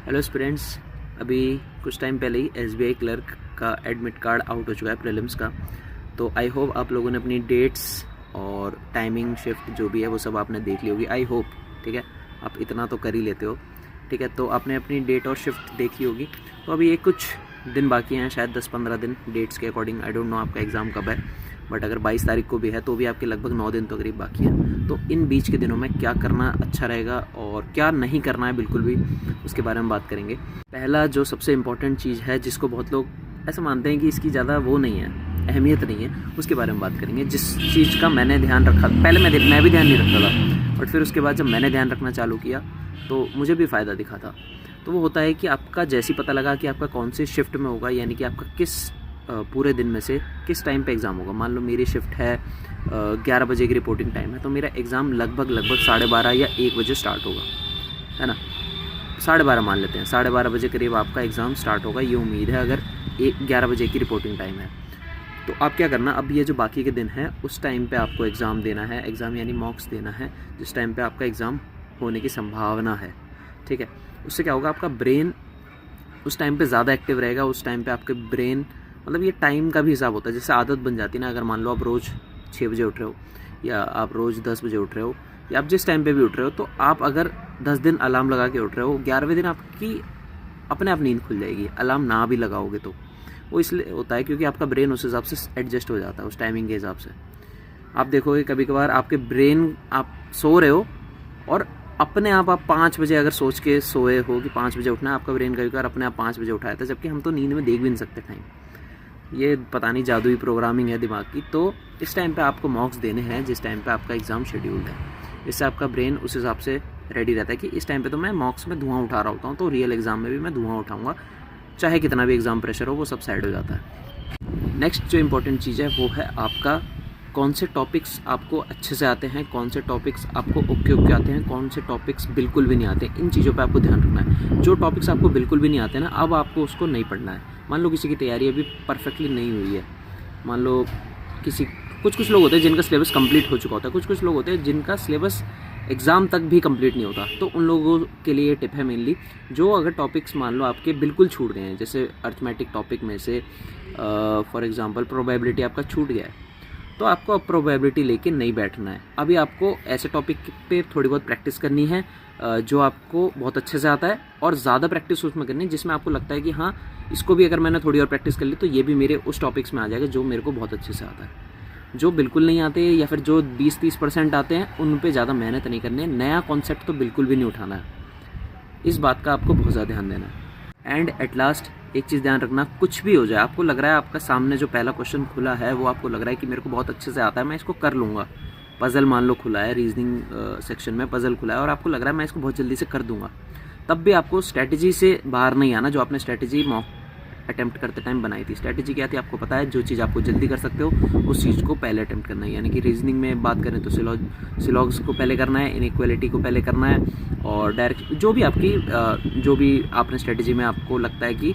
Hello students, अभी कुछ time पहले ही एसबीआई क्लर्क का एडमिट कार्ड आउट हो चुका है प्रीलिम्स का। तो आई होप आप लोगों ने अपनी डेट्स और टाइमिंग शिफ्ट जो भी है वो सब आपने देख ली होगी। आई होप, ठीक है, आप इतना तो कर ही लेते हो, ठीक है। तो आपने अपनी डेट और शिफ्ट देखी होगी। तो अभी ये कुछ दिन बाकी हैं, शायद 10-15 दिन डेट्स के अकॉर्डिंग। आई डोंट नो आपका एग्ज़ाम कब है, बट अगर 22 तारीख को भी है तो भी आपके लगभग 9 दिन तो करीब बाकी हैं। तो इन बीच के दिनों में क्या करना अच्छा रहेगा और क्या नहीं करना है बिल्कुल भी, उसके बारे में बात करेंगे। पहला जो सबसे इम्पॉर्टेंट चीज़ है, जिसको बहुत लोग ऐसा मानते हैं कि इसकी ज़्यादा वो नहीं है, अहमियत नहीं है, उसके बारे में बात करेंगे। जिस चीज़ का मैंने ध्यान रखा, पहले मैं भी ध्यान नहीं रखता था, बट फिर उसके बाद जब मैंने ध्यान रखना चालू किया तो मुझे भी फ़ायदा दिखा था। तो वो होता है कि आपका जैसे ही पता लगा कि आपका कौन से शिफ्ट में होगा, यानी कि आपका किस पूरे दिन में से किस टाइम पे एग्ज़ाम होगा। मान लो मेरी शिफ्ट है 11 बजे की रिपोर्टिंग टाइम है, तो मेरा एग्ज़ाम लगभग 12:30 या 1 बजे स्टार्ट होगा, है ना। 12:30 मान लेते हैं, 12:30 बजे करीब आपका एग्ज़ाम स्टार्ट होगा, ये उम्मीद है, अगर 11 बजे की रिपोर्टिंग टाइम है। तो आप क्या करना, अब ये जो बाकी के दिन हैं उस टाइम पे आपको एग्ज़ाम देना है, एग्ज़ाम यानी मॉक्स देना है, जिस टाइम पे आपका एग्ज़ाम होने की संभावना है, ठीक है। उससे क्या होगा, आपका ब्रेन उस टाइम पे ज़्यादा एक्टिव रहेगा। उस टाइम पे आपके ब्रेन, मतलब ये टाइम का भी हिसाब होता है, जैसे आदत बन जाती है ना। अगर मान लो आप रोज़ 6 बजे उठ रहे हो, या आप रोज़ 10 बजे उठ रहे हो, या आप जिस टाइम पे भी उठ रहे हो, तो आप अगर 10 दिन अलार्म लगा के उठ रहे हो, 11वें दिन आपकी अपने आप नींद खुल जाएगी, अलार्म ना भी लगाओगे तो। वो इसलिए होता है क्योंकि आपका ब्रेन उस हिसाब से एडजस्ट हो जाता है, उस टाइमिंग के हिसाब से। आप देखोगे कभी कभार आपके ब्रेन, आप सो रहे हो और अपने आप 5 बजे अगर सोच के सोए हो कि 5 बजे उठना है, आपका ब्रेन कभी कभार अपने आप 5 बजे उठाया था, जबकि हम तो नींद में देख भी नहीं सकते टाइम। ये पता नहीं जादुई प्रोग्रामिंग है दिमाग की। तो इस टाइम पे आपको मॉक्स देने हैं जिस टाइम पे आपका एग्ज़ाम शेड्यूल्ड है। इससे आपका ब्रेन उस हिसाब से रेडी रहता है कि इस टाइम पे तो मैं मॉक्स में धुआं उठा रहा होता हूँ, तो रियल एग्ज़ाम में भी मैं धुआं उठाऊँगा, चाहे कितना भी एग्ज़ाम प्रेशर हो, वो सब साइड हो जाता है। नेक्स्ट जो इम्पोर्टेंट चीज़ है वो है आपका कौन से टॉपिक्स आपको अच्छे से आते हैं, कौन से टॉपिक्स आपको ओके आते हैं, कौन से टॉपिक्स बिल्कुल भी नहीं आते। इन चीज़ों पे आपको ध्यान रखना है। जो टॉपिक्स आपको बिल्कुल भी नहीं आते ना, अब आपको उसको नहीं पढ़ना है। मान लो किसी की तैयारी अभी परफेक्टली नहीं हुई है, मान लो कुछ लोग होते हैं जिनका सिलेबस कंप्लीट हो चुका होता है, कुछ लोग होते हैं जिनका सिलेबस एग्ज़ाम तक भी कंप्लीट नहीं होता। तो उन लोगों के लिए ये टिप है मेनली, जो अगर टॉपिक्स मान लो आपके बिल्कुल छूट गए हैं, जैसे अर्थमेटिक टॉपिक में से फॉर एग्जांपल प्रोबेबिलिटी आपका छूट गया है, तो आपको अब प्रोबेबिलिटी लेके नहीं बैठना है। अभी आपको ऐसे टॉपिक पे थोड़ी बहुत प्रैक्टिस करनी है जो आपको बहुत अच्छे से आता है, और ज़्यादा प्रैक्टिस उसमें करनी है जिसमें आपको लगता है कि हाँ, इसको भी अगर मैंने थोड़ी और प्रैक्टिस कर ली तो ये भी मेरे उस टॉपिक्स में आ जाएगा जो मेरे को बहुत अच्छे से आता है। जो बिल्कुल नहीं आते या फिर जो 20-30% आते हैं, उन पे ज़्यादा मेहनत नहीं करनी है। नया कॉन्सेप्ट तो बिल्कुल भी नहीं उठाना है, इस बात का आपको बहुत ज़्यादा ध्यान देना है। एंड एट लास्ट एक चीज़ ध्यान रखना, कुछ भी हो जाए, आपको लग रहा है आपका सामने जो पहला क्वेश्चन खुला है वो आपको लग रहा है कि मेरे को बहुत अच्छे से आता है, मैं इसको कर लूँगा। पज़ल मान लो खुला है, रीजनिंग सेक्शन में पज़ल खुला है और आपको लग रहा है मैं इसको बहुत जल्दी से कर दूँगा, तब भी आपको स्ट्रैटेजी से बाहर नहीं आना। जो आपने स्ट्रैटेजी मॉक अटैम्प्ट करते टाइम बनाई थी, स्ट्रैटेजी क्या थी आपको पता है। जो चीज़ आपको जल्दी कर सकते हो उस चीज़ को पहले अटैम्प्ट करना है। यानी कि रीजनिंग में बात करें तो सिलॉग्स को पहले करना है, इनइक्वालिटी को पहले करना है, और डायरेक्ट जो भी आपने स्ट्रैटेजी में आपको लगता है कि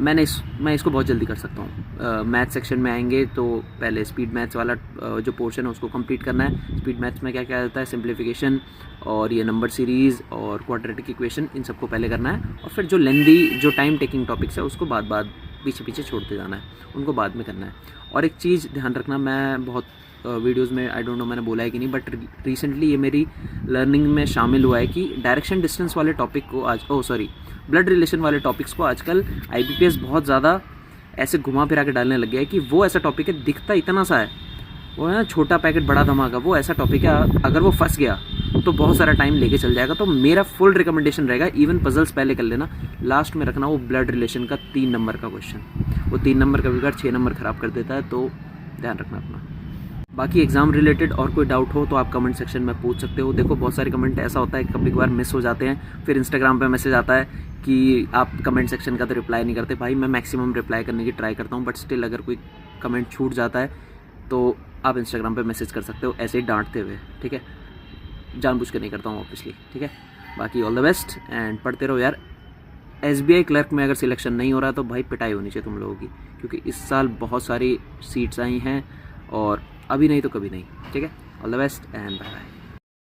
मैं इसको बहुत जल्दी कर सकता हूँ। मैथ सेक्शन में आएंगे तो पहले स्पीड मैथ्स वाला जो पोर्शन है उसको कंप्लीट करना है। स्पीड मैथ्स में क्या क्या आता है, सिंप्लीफिकेशन और ये नंबर सीरीज़ और क्वाड्रेटिक इक्वेशन, इन सबको पहले करना है। और फिर जो लेंदी, जो टाइम टेकिंग टॉपिक्स है उसको पीछे छोड़ते जाना है, उनको बाद में करना है। और एक चीज़ ध्यान रखना, मैं बहुत वीडियोज़ में, आई डोंट नो मैंने बोला है कि नहीं, बट रिसेंटली ये मेरी लर्निंग में शामिल हुआ है कि डायरेक्शन डिस्टेंस वाले टॉपिक को ब्लड रिलेशन वाले टॉपिक्स को आजकल IBPS बहुत ज़्यादा ऐसे घुमा फिरा के डालने लग गया है कि वो ऐसा टॉपिक है, दिखता इतना सा है, वो है ना छोटा पैकेट बड़ा धमाका, वो ऐसा टॉपिक है, अगर वो फंस गया तो बहुत सारा टाइम लेके चल जाएगा। तो मेरा फुल रिकमेंडेशन रहेगा, इवन पजल्स पहले कर लेना, लास्ट में रखना वो ब्लड रिलेशन का 3 नंबर का क्वेश्चन। वो 3 नंबर कभी कभार 6 नंबर ख़राब कर देता है, तो ध्यान रखना अपना। बाकी एग्ज़ाम रिलेटेड और कोई डाउट हो तो आप कमेंट सेक्शन में पूछ सकते हो। देखो बहुत सारे कमेंट ऐसा होता है कभी कभार मिस हो जाते हैं, फिर इंस्टाग्राम पे मैसेज आता है कि आप कमेंट सेक्शन का तो रिप्लाई नहीं करते। भाई मैं मैक्सिमम रिप्लाई करने की ट्राई करता हूँ, बट स्टिल अगर कोई कमेंट छूट जाता है तो आप इंस्टाग्राम पे मैसेज कर सकते हो, ऐसे ही डांटते हुए, ठीक है। जानबूझ कर नहीं करता हूँ ऑब्वियसली, ठीक है। बाकी ऑल द बेस्ट एंड पढ़ते रहो यार। SBI क्लर्क में अगर सिलेक्शन नहीं हो रहा तो भाई पिटाई होनी चाहिए तुम लोगों की, क्योंकि इस साल बहुत सारी सीट्स आई हैं और अभी नहीं तो कभी नहीं, ठीक है। All the best and bye bye.